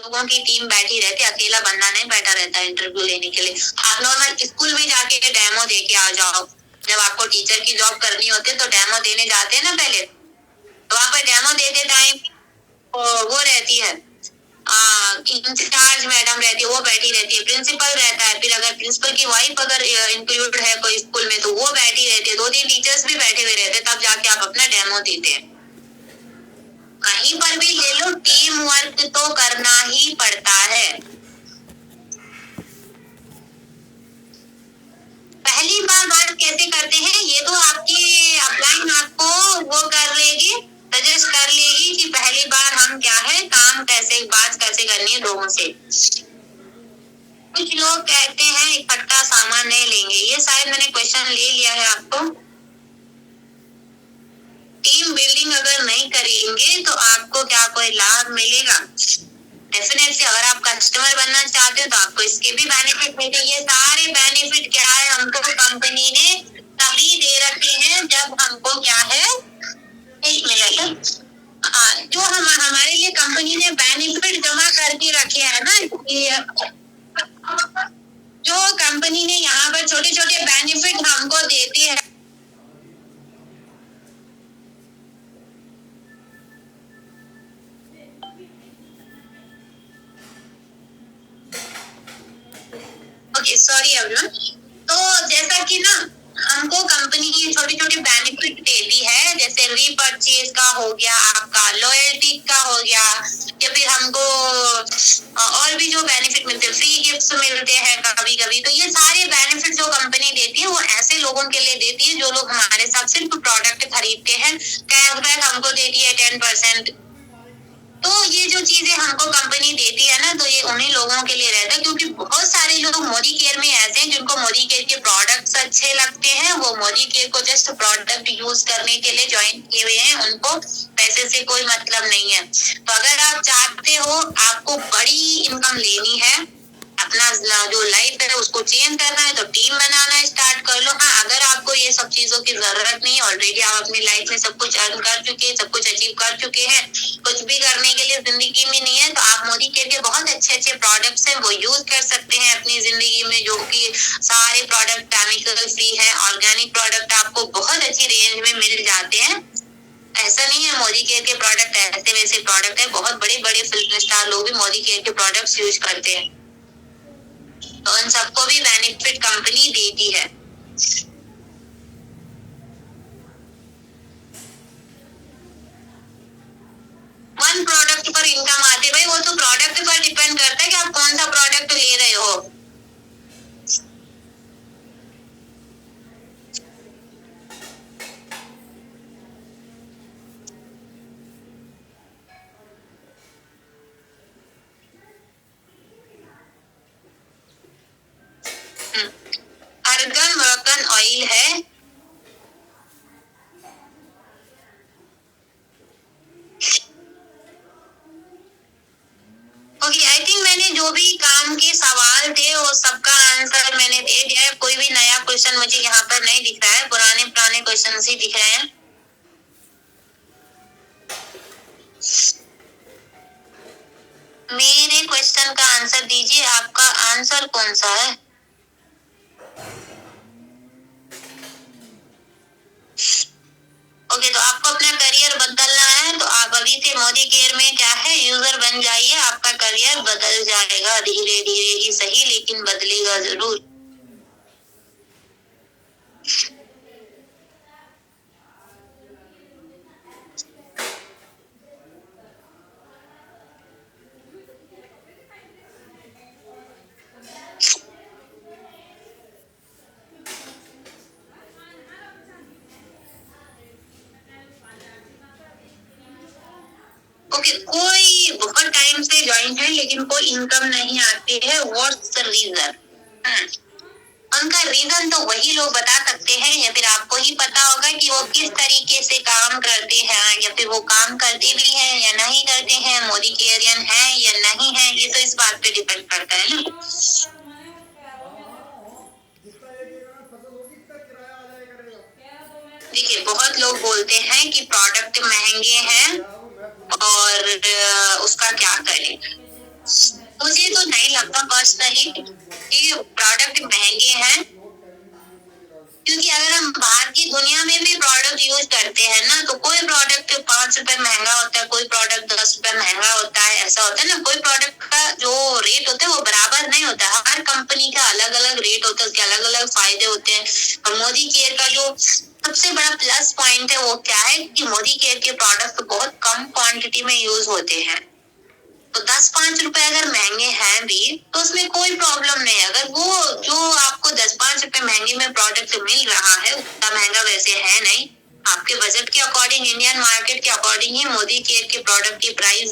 लोगों की टीम बैठी रहती है, अकेला बंदा नहीं बैठा रहता इंटरव्यू लेने के लिए। आप नॉर्मल स्कूल में जाके डेमो दे के आ जाओ। जब आपको टीचर की जॉब करनी होती है तो डेमो देने जाते हैं ना पहले, तो वहां पर डेमो देते टाइम वो रहती है इंचार्ज मैडम रहती है, वो बैठी रहती है, प्रिंसिपल रहता है, फिर अगर प्रिंसिपल की वाइफ अगर इंक्लूड है कोई स्कूल में तो वो बैठी रहती है, 2-3 टीचर्स भी बैठे हुए रहते हैं, तब जाके आप अपना डेमो देते हैं। कहीं पर भी ले लो, टीम वर्क तो करना ही पड़ता है। पहली बार बात कैसे करते हैं ये तो आपकी अपलाइन आपको वो कर लेगी, सजेस्ट कर लेगी कि पहली बार हम क्या है काम कैसे बात कैसे करनी है लोगों से। कुछ लोग कहते हैं इकट्ठा सामान नहीं लेंगे, ये शायद मैंने क्वेश्चन ले लिया है आपको। टीम बिल्डिंग अगर नहीं करेंगे तो आपको क्या कोई लाभ मिलेगा? डेफिनेटली अगर आप कस्टमर बनना चाहते हो तो आपको इसके भी बेनिफिट मिलेंगे। ये सारे बेनिफिट क्या है हमको कंपनी ने तभी दे रखे हैं जब हमको क्या है, एक मिनट, जो हमारे लिए कंपनी ने बेनिफिट जमा करके रखे हैं ना, जो कंपनी ने यहाँ पर छोटे छोटे बेनिफिट हमको देती है। Okay sorry everyone. तो जैसा कि ना हमको कंपनी की छोटी छोटी बेनिफिट देती है, जैसे रीपरचेज का हो गया, आपका लॉयल्टी का हो गया, या फिर हमको और भी जो बेनिफिट मिलते हैं, फ्री गिफ्ट्स मिलते हैं कभी कभी। तो ये सारे बेनिफिट जो कंपनी देती है वो ऐसे लोगों के लिए देती है जो लोग हमारे साथ सिर्फ प्रोडक्ट खरीदते हैं। कैशबैक हमको देती है 10%। तो ये जो चीजें हमको कंपनी देती है ना, तो ये उन्हीं लोगों के लिए रहता है, क्योंकि बहुत सारे लोग मोदी केयर में ऐसे हैं जिनको मोदी केयर के प्रोडक्ट्स अच्छे लगते हैं, वो मोदी केयर को जस्ट प्रोडक्ट यूज करने के लिए ज्वाइन किए हुए हैं, उनको पैसे से कोई मतलब नहीं है। तो अगर आप चाहते हो आपको बड़ी इनकम लेनी है, अपना जो लाइफ है उसको चेंज करना है, तो टीम बनाना स्टार्ट कर लो। हाँ, अगर आपको ये सब चीजों की जरूरत नहीं, ऑलरेडी आप अपनी लाइफ में सब कुछ अर्न कर चुके हैं, सब कुछ अचीव कर चुके हैं, कुछ भी करने के लिए जिंदगी में नहीं है, तो आप मोदी केयर के बहुत अच्छे अच्छे प्रोडक्ट्स हैं वो यूज कर सकते हैं अपनी जिंदगी में, जो कि सारे प्रोडक्ट केमिकल फ्री है, ऑर्गेनिक प्रोडक्ट आपको बहुत अच्छी रेंज में मिल जाते हैं। ऐसा नहीं है मोदी केयर के प्रोडक्ट ऐसे वैसे प्रोडक्ट है, बहुत बड़े बड़े फिल्म स्टार लोग भी मोदी केयर के प्रोडक्ट्स यूज करते हैं। तो उन सबको भी बेनिफिट कंपनी देती है। वन प्रोडक्ट पर इनकम आती है भाई, वो तो प्रोडक्ट पर डिपेंड करता है कि आप कौन सा प्रोडक्ट ले रहे हो। अर्गन वर्कन ऑयल है, ओके आई थिंक मैंने जो भी काम के सवाल थे वो सबका आंसर मैंने दे दिया है। कोई भी नया क्वेश्चन मुझे यहाँ पर नहीं दिख रहा है, पुराने पुराने क्वेश्चन ही दिख रहे हैं। मेरे क्वेश्चन का आंसर दीजिए, आपका आंसर कौन सा है? ओके, तो आपको अपना करियर बदलना है तो आप अभी से मोदी केयर में क्या है यूजर बन जाइए, आपका करियर बदल जाएगा, धीरे धीरे ही सही लेकिन बदलेगा जरूर। ओके, कोई बहुत टाइम से ज्वाइन है लेकिन कोई इनकम नहीं आती है, व्हाट्स द रीजन? उनका रीजन तो वही लोग बता सकते हैं, या फिर आपको ही पता होगा कि वो किस तरीके से काम करते हैं, या फिर वो काम करते भी हैं या नहीं करते हैं, मोदी केयरियन है या नहीं है, ये तो इस बात पे डिपेंड करता है ना। देखिए, बहुत लोग बोलते हैं कि प्रोडक्ट महंगे हैं और उसका क्या करें। पर्सनली कि प्रोडक्ट महंगे हैं, क्योंकि अगर हम बाहर की दुनिया में भी प्रोडक्ट यूज करते हैं ना, तो कोई प्रोडक्ट 5 रुपए महंगा होता है, कोई प्रोडक्ट 10 रुपए महंगा होता है, ऐसा होता है ना। कोई प्रोडक्ट का जो रेट होता है वो बराबर नहीं होता, हर कंपनी का अलग अलग रेट होता है, उसके अलग अलग फायदे होते हैं। और मोदी केयर का जो सबसे बड़ा प्लस पॉइंट है वो क्या है कि मोदी केयर के प्रोडक्ट बहुत कम क्वांटिटी में यूज होते हैं। तो 10-5 रुपए अगर महंगे हैं भी तो उसमें कोई प्रॉब्लम नहीं है। अगर वो जो आपको 10-5 रुपए महंगे में प्रोडक्ट मिल रहा है, उतना महंगा वैसे है नहीं, आपके बजट के अकॉर्डिंग, इंडियन मार्केट के अकॉर्डिंग ही मोदी केयर के प्रोडक्ट की प्राइस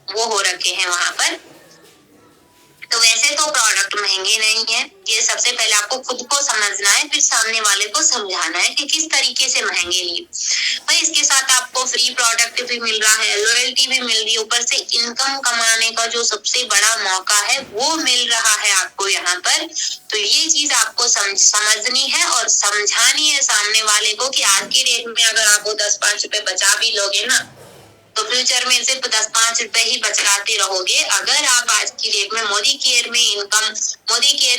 वो हो रखे हैं वहां पर। तो वैसे तो प्रोडक्ट महंगे नहीं है, ये सबसे पहले आपको खुद को समझना है, फिर सामने वाले को समझाना है कि किस तरीके से महंगे नहीं। भाई इसके साथ आपको फ्री प्रोडक्ट भी मिल रहा है, लॉयल्टी भी मिल रही है, ऊपर से इनकम कमाने का जो सबसे बड़ा मौका है वो मिल रहा है आपको यहाँ पर। तो ये चीज आपको समझनी है और समझानी है सामने वाले को कि आज के डेट में अगर आप वो 10-5 रुपए बचा भी लोगे ना, तो फ्यूचर में सिर्फ 10-5 रुपए ही बचाते रहोगे। अगर आप आज की डेट में मोदी केयर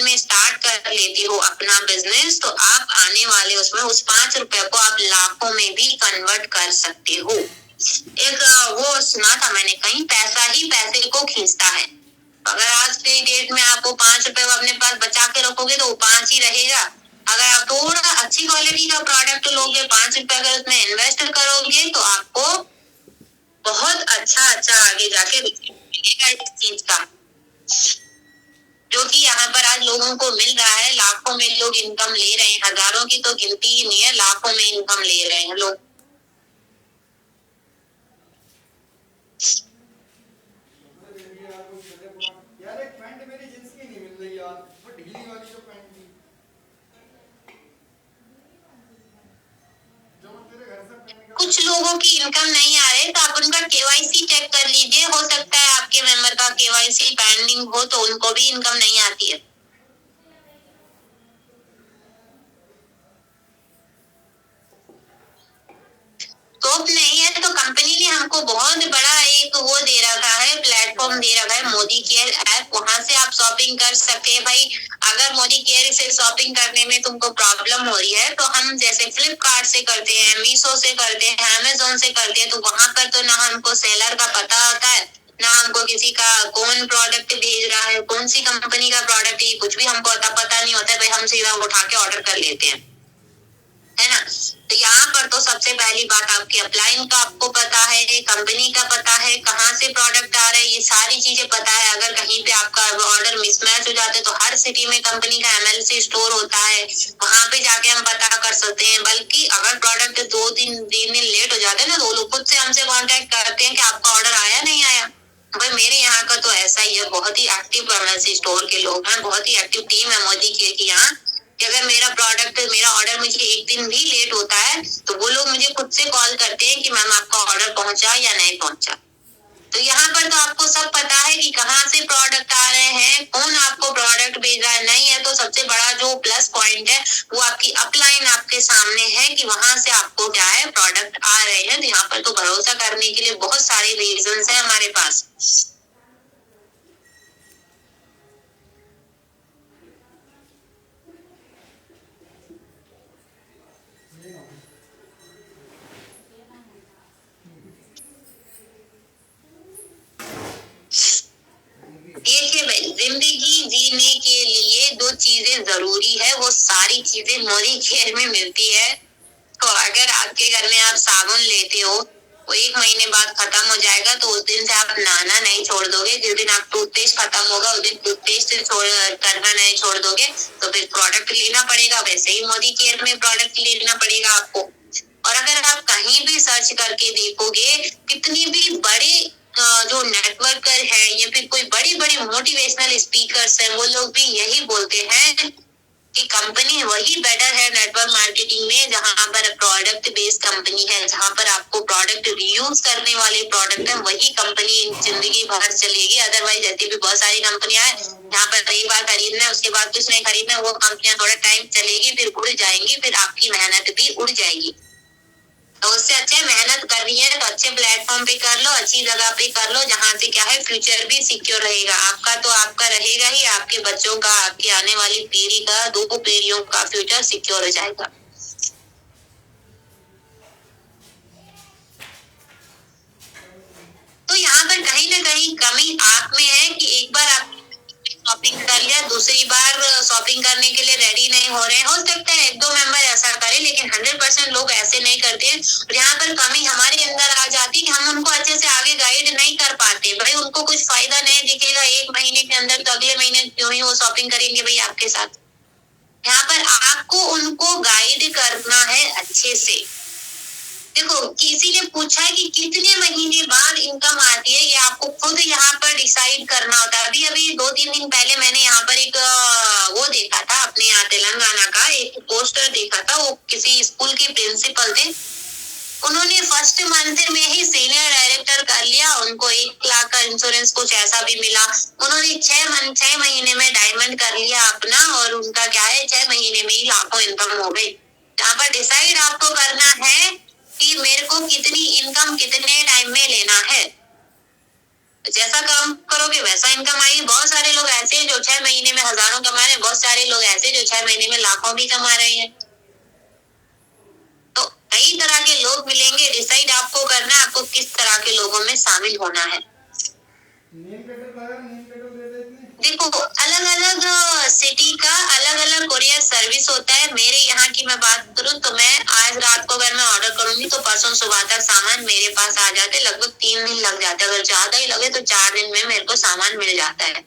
में स्टार्ट कर लेते हो अपना बिजनेस, तो आप आने वाले उसमें उस 5 रुपए को आप लाखों में भी कन्वर्ट कर सकते हो। एक वो सुना था मैंने कहीं, पैसा ही पैसे को खींचता है। अगर आज की डेट में आपको 5 रुपए अपने पास बचा के रखोगे तो वो 5 ही रहेगा। अगर आप थोड़ा अच्छी क्वालिटी का प्रोडक्ट लोगे, 5 रुपए अगर उसमें इन्वेस्ट करोगे, तो आपको बहुत अच्छा आगे जाके मिलेगा इस चीज का, जो कि यहाँ पर आज लोगों को मिल रहा है। लाखों में लोग इनकम ले रहे हैं, हजारों की तो गिनती ही नहीं है, लाखों में इनकम ले रहे हैं लोग। यार एक पैंट मेरी जींस की नहीं मिल रही यार, वो ढीली वाली जो पैंट थी जो मैं तेरे घर से पहन के। कुछ लोगों की इनकम नहीं आ रही, तो आप उनका केवाईसी चेक कर लीजिए, हो सकता है आपके मेंबर का केवाईसी पेंडिंग हो, तो उनको भी इनकम नहीं आती है। स्कोप नहीं है तो कंपनी ने हमको बहुत बड़ा एक वो दे रखा है, प्लेटफॉर्म दे रखा है, मोदी केयर ऐप। वहां से आप शॉपिंग कर सकते हैं। भाई अगर मोदी केयर से शॉपिंग करने में तुमको प्रॉब्लम हो रही है, तो हम जैसे फ्लिपकार्ट से करते हैं, मीशो से करते हैं, अमेजोन से करते हैं, तो वहां पर तो ना हमको सेलर का पता होता है, ना हमको किसी का कौन प्रोडक्ट भेज रहा है, कौन सी कंपनी का प्रोडक्ट है, कुछ भी हमको पता नहीं होता है। भाई हम सीधा उठा के ऑर्डर कर लेते हैं, है ना। तो यहाँ पर तो सबसे पहली बात आपकी अपलाइन का आपको पता है, कंपनी का पता है, कहाँ से प्रोडक्ट आ रहे हैं, ये सारी चीजें पता है। अगर कहीं पे आपका ऑर्डर मिसमैच हो जाता है, तो हर सिटी में कंपनी का MLC स्टोर होता है, वहां पे जाके हम पता कर सकते हैं। बल्कि अगर प्रोडक्ट 2-3 दिन लेट हो जाता है ना, तो वो लोग खुद से हमसे कॉन्टेक्ट करते हैं कि आपका ऑर्डर आया नहीं आया। भाई मेरे यहाँ का तो ऐसा ही है, बहुत ही एक्टिव MLC स्टोर के लोग हैं, बहुत ही एक्टिव टीम है मोदी केयर की यहाँ। कि अगर मेरा ऑर्डर मुझे एक दिन भी लेट होता है, तो वो लोग मुझे खुद से कॉल करते हैं कि मैम आपका ऑर्डर पहुंचा या नहीं पहुंचा। तो यहाँ पर तो आपको सब पता है कि कहाँ से प्रोडक्ट आ रहे हैं, कौन आपको प्रोडक्ट भेज रहा है। नहीं है तो सबसे बड़ा जो प्लस पॉइंट है वो आपकी अपलाइन आपके सामने है कि वहां से आपको क्या है प्रोडक्ट आ रहे हैं। तो यहाँ पर तो भरोसा करने के लिए बहुत सारे रीजन है हमारे पास। देखिए भाई, जिंदगी जीने के लिए 2 चीजें जरूरी है, वो सारी चीजें मोदी केयर में मिलती है। तो अगर आपके घर में आप साबुन लेते हो, वो 1 महीने बाद खत्म हो जाएगा, तो उस दिन से आप नहाना नहीं छोड़ दोगे। जिस दिन आप टूथपेस्ट खत्म होगा, उस दिन टूथपेस्ट करना नहीं छोड़ दोगे, तो फिर प्रोडक्ट लेना पड़ेगा। वैसे ही मोदी केयर में प्रोडक्ट लेना पड़ेगा आपको। और अगर आप कहीं भी सर्च करके देखोगे, कितनी भी बड़े जो नेटवर्कर है या फिर कोई बड़ी बड़ी मोटिवेशनल स्पीकर्स हैं, वो लोग भी यही बोलते हैं कि कंपनी वही बेटर है नेटवर्क मार्केटिंग में जहां पर प्रोडक्ट बेस्ड कंपनी है, जहां पर आपको प्रोडक्ट रीयूज करने वाले प्रोडक्ट है, वही कंपनी जिंदगी भर चलेगी। अदरवाइज ऐसी भी बहुत सारी कंपनियां हैं जहाँ पर एक बार खरीदना है, उसके बाद कुछ नहीं खरीदना, वो कंपनियां थोड़ा टाइम चलेगी, फिर उड़ जाएंगी, फिर आपकी मेहनत भी उड़ जाएगी। तो उससे अच्छा है मेहनत करनी है तो अच्छे प्लेटफॉर्म पे कर लो, अच्छी जगह पे कर लो, जहाँ पे क्या है फ्यूचर भी सिक्योर रहेगा। आपका तो आपका रहेगा ही, आपके बच्चों का, आपकी आने वाली पीढ़ी का, 2 पीढ़ियों का फ्यूचर सिक्योर हो जाएगा। तो यहाँ पर कहीं ना कहीं कमी आप में है कि एक बार आप शॉपिंग कर लिया, दूसरी बार शॉपिंग करने के लिए रेडी नहीं हो रहे हैं। हो सकता है 1-2 मेंबर ऐसा करें, लेकिन 100% लोग ऐसे नहीं करते हैं। और यहाँ पर कमी हमारे अंदर आ जाती है कि हम उनको अच्छे से आगे गाइड नहीं कर पाते। भाई उनको कुछ फायदा नहीं दिखेगा 1 महीने के अंदर, तो अगले महीने क्यों ही वो शॉपिंग करेंगे भाई आपके साथ। यहाँ पर आपको उनको गाइड करना है अच्छे से। देखो किसी ने पूछा है कि कितने महीने बाद इनकम आती है, ये आपको खुद यहाँ पर डिसाइड करना होता है। अभी 2-3 दिन पहले मैंने यहाँ पर एक वो देखा था, अपने यहाँ तेलंगाना का एक पोस्टर देखा था। वो किसी स्कूल के प्रिंसिपल थे, उन्होंने फर्स्ट मंथ में ही सीनियर डायरेक्टर कर लिया। उनको 1 लाख का इंश्योरेंस कुछ ऐसा भी मिला। उन्होंने 6 महीने में डायमंड कर लिया अपना, और उनका क्या है 6 महीने में ही लाखों इनकम हो गई। यहाँ पर डिसाइड आपको करना है कि मेरे को कितनी इनकम कितने टाइम में लेना है। जैसा काम करोगे वैसा इनकम आएगी। बहुत सारे लोग ऐसे हैं जो 6 महीने में हजारों कमा रहे हैं, बहुत सारे लोग ऐसे जो 6 महीने में लाखों भी कमा रहे हैं। तो कई तरह के लोग मिलेंगे, डिसाइड आपको करना है आपको किस तरह के लोगों में शामिल होना है। देखो अलग अलग सिटी का अलग अलग कोरियर सर्विस होता है। मेरे यहाँ की मैं बात करूँ तो मैं आज रात को अगर मैं ऑर्डर करूंगी तो परसों सुबह तक सामान मेरे पास आ जाते। लगभग 3 दिन लग जाते, अगर ज्यादा ही लगे तो 4 दिन में मेरे को सामान मिल जाता है।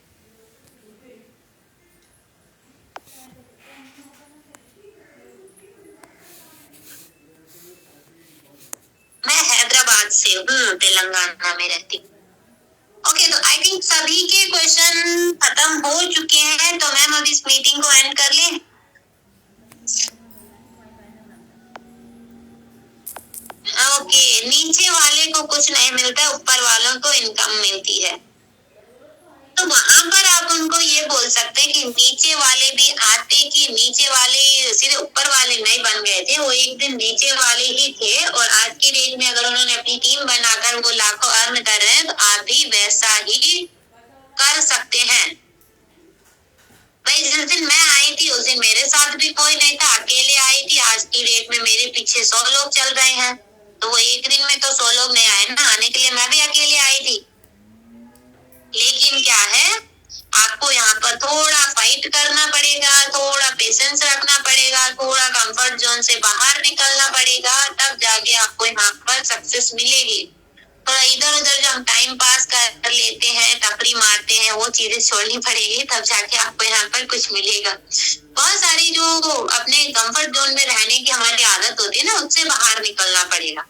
मैं हैदराबाद से हूँ, तेलंगाना में रहती हूँ। ओके, तो आई थिंक सभी के क्वेश्चन खत्म हो चुके हैं, तो मैम अब इस मीटिंग को एंड कर लें। ओके, नीचे वाले को कुछ नहीं मिलता, ऊपर वालों को इनकम मिलती है। तो वहां पर आप उनको ये बोल सकते हैं कि नीचे वाले भी आते, कि नीचे वाले सीधे ऊपर वाले नहीं बन गए थे, वो एक दिन नीचे वाले ही थे। और आज की डेट में अगर उन्होंने अपनी टीम बनाकर वो लाखों अर्न कर रहे हैं, तो आप भी वैसा ही कर सकते हैं। भाई जिस दिन मैं आई थी उस दिन मेरे साथ भी कोई नहीं था, अकेले आई थी। आज की डेट में मेरे पीछे 100 लोग चल रहे हैं, तो वो एक दिन में तो 100 लोग नहीं आए ना, आने के लिए मैं भी अकेले आई थी। लेकिन क्या है, आपको यहाँ पर थोड़ा फाइट करना पड़ेगा, थोड़ा पेशेंस रखना पड़ेगा, थोड़ा कंफर्ट जोन से बाहर निकलना पड़ेगा, तब जाके आपको यहाँ पर सक्सेस मिलेगी। थोड़ा इधर उधर जो हम टाइम पास कर लेते हैं, टपरी मारते हैं, वो चीजें छोड़नी पड़ेगी, तब जाके आपको यहाँ पर कुछ मिलेगा। बहुत सारी जो अपने कंफर्ट जोन में रहने की हमारी आदत होती है ना, उससे बाहर निकलना पड़ेगा।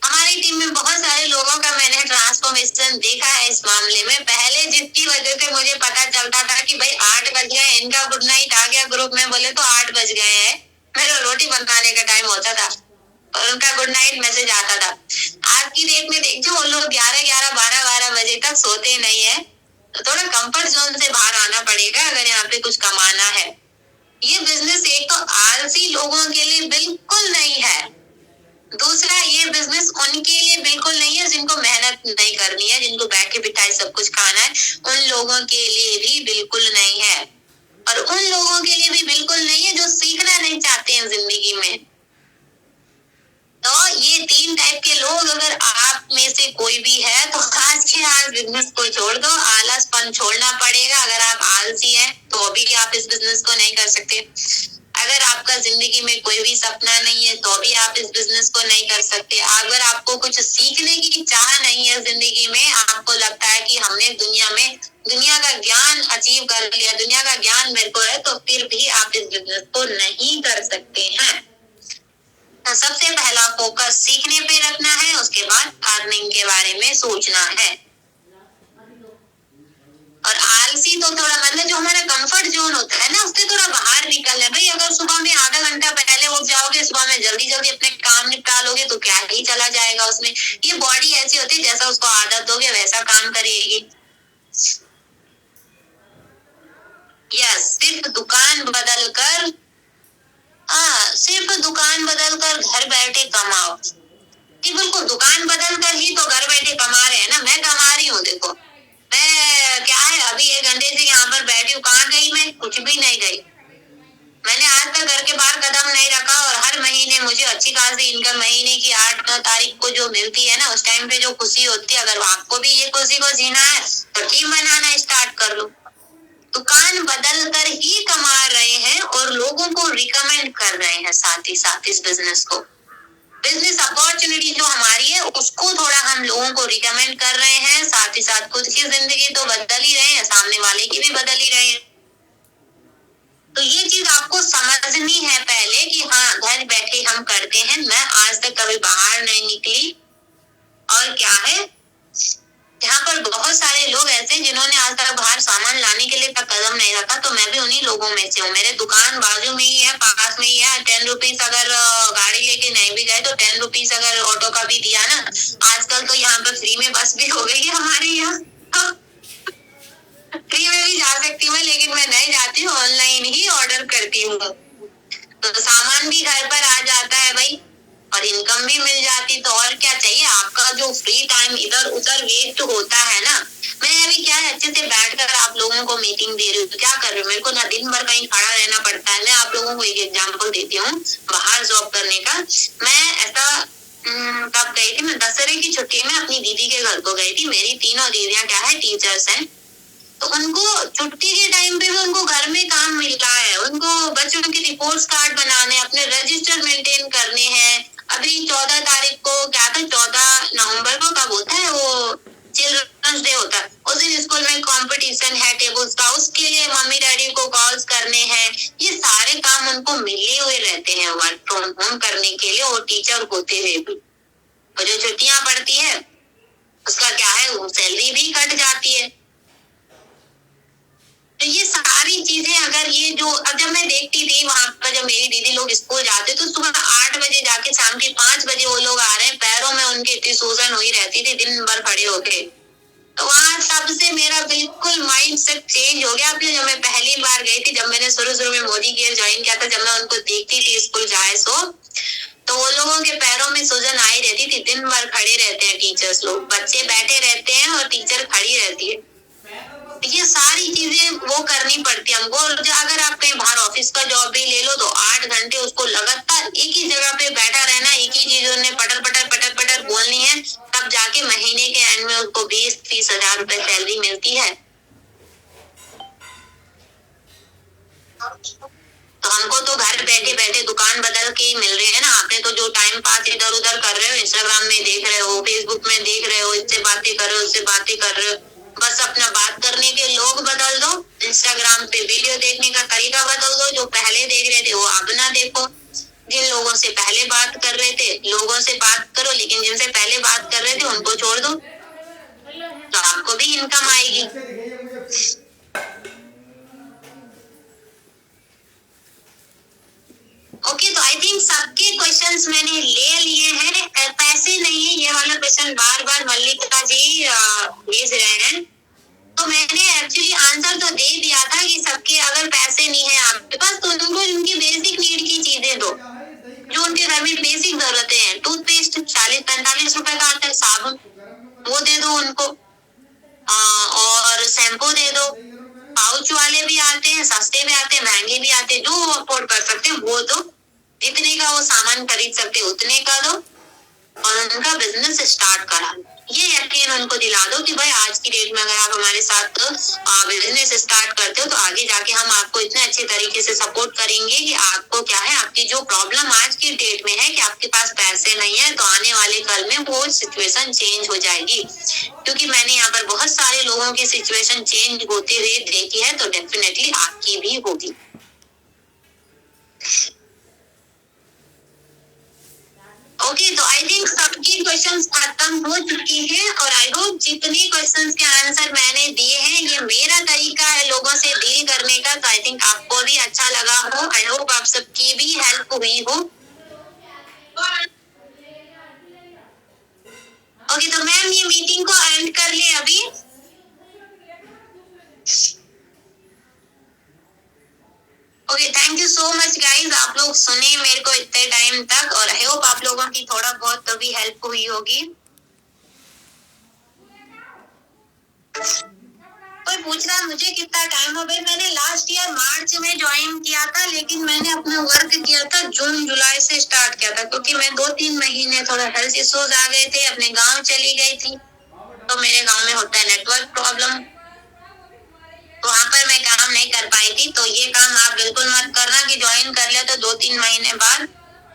हमारी टीम में बहुत सारे लोगों का मैंने ट्रांसफॉर्मेशन देखा है इस मामले में। पहले जिसकी वजह से मुझे पता चलता था कि भाई 8 बज गए, इनका गुड नाइट आ गया ग्रुप में, बोले तो 8 बज गए हैं, मेरा रोटी बनाने का टाइम होता था और उनका गुड नाइट मैसेज आता था। आज की डेट में देखो वो लोग 11, 12 बजे तक सोते नहीं है। तो थोड़ा कंफर्ट जोन से बाहर आना पड़ेगा अगर यहाँ पे कुछ कमाना है। ये बिजनेस एक तो आलसी लोगों के लिए बिल्कुल नहीं है, दूसरा ये बिजनेस उनके लिए बिल्कुल नहीं है जिनको मेहनत नहीं करनी है, जिनको बैठे बिठाए सब कुछ खाना है, उन लोगों के लिए भी बिल्कुल नहीं है। और उन लोगों के लिए भी बिल्कुल नहीं है जो सीखना नहीं चाहते हैं जिंदगी में। तो ये 3 टाइप के लोग अगर आप में से कोई भी है तो आज के आज बिजनेस को छोड़ दो, आलसपन छोड़ना पड़ेगा। अगर आप आलसी हैं तो भी आप इस बिजनेस को नहीं कर सकते। अगर आपका जिंदगी में कोई भी सपना नहीं है तो भी आप इस बिजनेस को नहीं कर सकते। अगर आपको कुछ सीखने की चाह नहीं है जिंदगी में, आपको लगता है कि हमने दुनिया का ज्ञान अचीव कर लिया, दुनिया का ज्ञान मेरे को है, तो फिर भी आप इस बिजनेस को नहीं कर सकते हैं। तो सबसे पहला फोकस सीखने पे रखना है, उसके बाद अर्निंग के बारे में सोचना है। और आलसी तो थोड़ा मतलब जो हमारा कंफर्ट जोन होता है ना, उससे थोड़ा बाहर निकलना है। भाई अगर सुबह में आधा घंटा पहले उठ जाओगे, सुबह में जल्दी जल्दी अपने काम निपटा लोगे तो क्या ही चला जाएगा उसमें। ये बॉडी ऐसी होती है, जैसा उसको आदत दोगे वैसा काम करेगी। सिर्फ दुकान बदल कर घर बैठे कमाओ। बिल्कुल, दुकान बदल कर ही तो घर बैठे कमा रहे हैं ना। मैं कमा रही हूँ, देखो मैं क्या है, अभी 1 घंटे से यहाँ पर बैठी हूँ। कहाँ गई मैं? कुछ भी नहीं गई। मैंने आज तक घर के बाहर कदम नहीं रखा और हर महीने मुझे अच्छी खासी इनकम, महीने की 8-9 तारीख को जो मिलती है ना, उस टाइम पे जो खुशी होती है, अगर आपको भी ये खुशी को जीना है तो टीम बनाना स्टार्ट कर लो। दुकान बदल कर ही कमा रहे हैं और लोगों को रिकमेंड कर रहे हैं साथ ही साथ इस बिजनेस को। बिजनेस अपॉर्चुनिटी जो हमारी है उसको थोड़ा हम लोगों को रिकमेंड कर रहे हैं, साथ ही साथ खुद की जिंदगी तो बदल ही रहे हैं, सामने वाले की भी बदल ही रहे हैं। तो ये चीज आपको समझनी है पहले कि हाँ, घर बैठे हम करते हैं। मैं आज तक कभी बाहर नहीं निकली और क्या है, यहाँ पर बहुत सारे लोग ऐसे जिन्होंने आज तक बाहर सामान लाने के लिए तक कदम नहीं रखा, तो मैं भी उन्हीं लोगों में से हूँ। मेरे दुकान बाजू में ही है, पास में ही है। 10 रुपीज अगर गाड़ी लेके नहीं भी गए तो 10 रुपीज अगर ऑटो का भी दिया ना, आजकल तो यहाँ पर फ्री में बस भी हो गई है हमारे यहाँ। फ्री में भी जा सकती हूँ लेकिन मैं नहीं जाती हूँ, ऑनलाइन ही ऑर्डर करती हूँ। तो सामान भी घर पर आ जाता है भाई, और इनकम भी मिल जाती। तो और क्या चाहिए? आपका जो फ्री टाइम इधर उधर वेस्ट होता है ना, मैं अभी क्या है, अच्छे से बैठकर आप लोगों को मीटिंग दे रही हूँ, तो क्या कर रही हूँ, मेरे को ना दिन भर कहीं खड़ा रहना पड़ता है। मैं आप लोगों को एक एग्जाम्पल देती हूँ बाहर जॉब करने का। मैं ऐसा कब गई थी, मैं दशहरे की छुट्टी में अपनी दीदी के घर को गई थी। मेरी तीनों दीदियां क्या है, टीचर्स हैं, तो उनको छुट्टी के टाइम पे भी उनको घर में काम मिलता है। उनको बच्चों के रिपोर्ट्स कार्ड बनाने, अपने रजिस्टर मेंटेन करने हैं। अभी 14 तारीख को क्या था, 14 नवंबर को कब होता है वो, चिल्ड्रंस डे होता है, उस दिन स्कूल में कंपटीशन है टेबल्स का, उसके लिए मम्मी डैडी को कॉल्स करने हैं। ये सारे काम उनको मिले हुए रहते हैं वर्क फ्रॉम होम करने के लिए, और टीचर होते हुए भी। और जो छुट्टियां पड़ती है उसका क्या है, सैलरी भी कट जाती है। तो ये सारी चीजें अगर ये जो, अब जब मैं देखती थी वहां पर, जब मेरी दीदी लोग स्कूल जाते तो सुबह 8 बजे जाके शाम के 5 बजे वो लोग आ रहे हैं, पैरों में उनकी इतनी सूजन हुई रहती थी दिन भर खड़े होके। तो वहां तब से मेरा बिल्कुल माइंड सेट चेंज हो गया। फिर जब मैं पहली बार गई थी, जब मैंने शुरू में मोदी केयर ज्वाइन किया था, जब मैं उनको देखती थी स्कूल जाए सो, तो वो लोगों के पैरों में सूजन आई रहती थी। दिन भर खड़े रहते हैं टीचर्स लोग, बच्चे बैठे रहते हैं और टीचर खड़ी रहती है। ये सारी चीजें वो करनी पड़ती है हमको। अगर आप कहीं बाहर ऑफिस का जॉब भी ले लो तो 8 घंटे उसको लगातार एक ही जगह पे बैठा रहना, एक ही चीज उन्हें पटर पटर पटर पटर बोलनी है, तब जाके महीने के एंड में उसको 20-30 हजार रुपए सैलरी मिलती है। तो हमको तो घर बैठे बैठे दुकान बदल के ही मिल रहे हैं ना। आपने तो जो टाइम पास इधर उधर कर रहे हो, इंस्टाग्राम में देख रहे हो, फेसबुक में देख रहे हो, इससे बातें कर रहे हो, उससे बातें कर रहे हो, बस अपना बात करने के लोग बदल दो, इंस्टाग्राम पे वीडियो देखने का तरीका बदल दो। जो पहले देख रहे थे वो अब ना देखो, जिन लोगों से पहले बात कर रहे थे लोगों से बात करो, लेकिन जिनसे पहले बात कर रहे थे उनको छोड़ दो, तो आपको भी इनकम आएगी। ओके, तो आई थिंक सबके क्वेश्चंस मैंने ले लिए हैं। पैसे नहीं है ये वाला क्वेश्चन बार बार मल्लिका जी भेज रहे हैं, तो मैंने एक्चुअली आंसर तो दे दिया था कि सबके अगर पैसे नहीं है आपके पास तो उनको उनकी बेसिक नीड की चीजें दो, जो उनके घर में बेसिक जरूरतें हैं। टूथपेस्ट 40-45 रुपए का आता है, साबुन वो दे दो उनको, और शैम्पू दे दो। पाउच वाले भी आते हैं, सस्ते भी आते हैं, महंगे भी आते हैं, जो अफोर्ड कर सकते हैं वो दो, जितने का वो सामान खरीद सकते उतने का दो, और उनका बिजनेस स्टार्ट करा। ये यकीन उनको दिला दो कि भाई आज की डेट में अगर आप हमारे साथ बिजनेस स्टार्ट करते हो तो आगे जाके हम आपको इतने अच्छे तरीके से सपोर्ट करेंगे कि आपको क्या है, आपकी जो प्रॉब्लम आज की डेट में है कि आपके पास पैसे नहीं है, तो आने वाले कल में वो सिचुएशन चेंज हो जाएगी। क्योंकि मैंने यहाँ पर बहुत सारे लोगों की सिचुएशन चेंज होते हुए देखी है, तो डेफिनेटली आपकी भी होगी। ओके, तो आई थिंक सबके क्वेश्चंस खत्म हो चुके हैं, और आई होप जितने क्वेश्चंस के आंसर मैंने दिए हैं, ये मेरा तरीका है लोगों से डील करने का, तो आई थिंक आपको भी अच्छा लगा हो। आई होप आप सबकी भी हेल्प हुई हो। ओके, तो मैम ये मीटिंग को एंड कर ले अभी। Okay, thank you you so much guys, आप लोग सुने मेरे को इतने टाइम तक, और आई होप आप लोगों की थोड़ा बहुत तो भी हेल्प हुई होगी। कोई पूछ रहा मुझे कितना टाइम हो गया, मैंने लास्ट ईयर मार्च में ज्वाइन किया था, लेकिन मैंने अपना वर्क किया था जून जुलाई से स्टार्ट किया था, क्योंकि मैं 2-3 महीने थोड़ा हेल्थ इश्यूज आ गए थे, अपने गांव चली गई थी। तो मेरे गांव में होता है नेटवर्क प्रॉब्लम, तो वहां पर मैं काम नहीं कर पाई थी। तो ये काम आप बिल्कुल मत करना कि ज्वाइन कर लिया तो 2-3 महीने बाद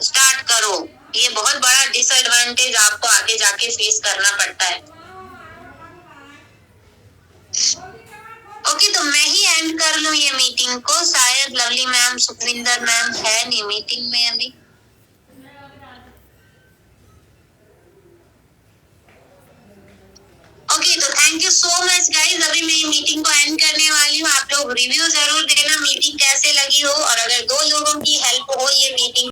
स्टार्ट करो। ये बहुत बड़ा डिसएडवांटेज आपको आगे जाके फेस करना पड़ता है। ओके, तो मैं ही एंड कर लूं ये मीटिंग को, शायद लवली मैम सुखविंदर मैम है नहीं मीटिंग में अभी। ओके, तो thank you so much guys, अभी मैं ये मीटिंग को एंड करने वाली हूँ। आप लोग रिव्यू जरूर देना मीटिंग कैसे लगी हो, और अगर 2 लोगों की हेल्प हो ये मीटिंग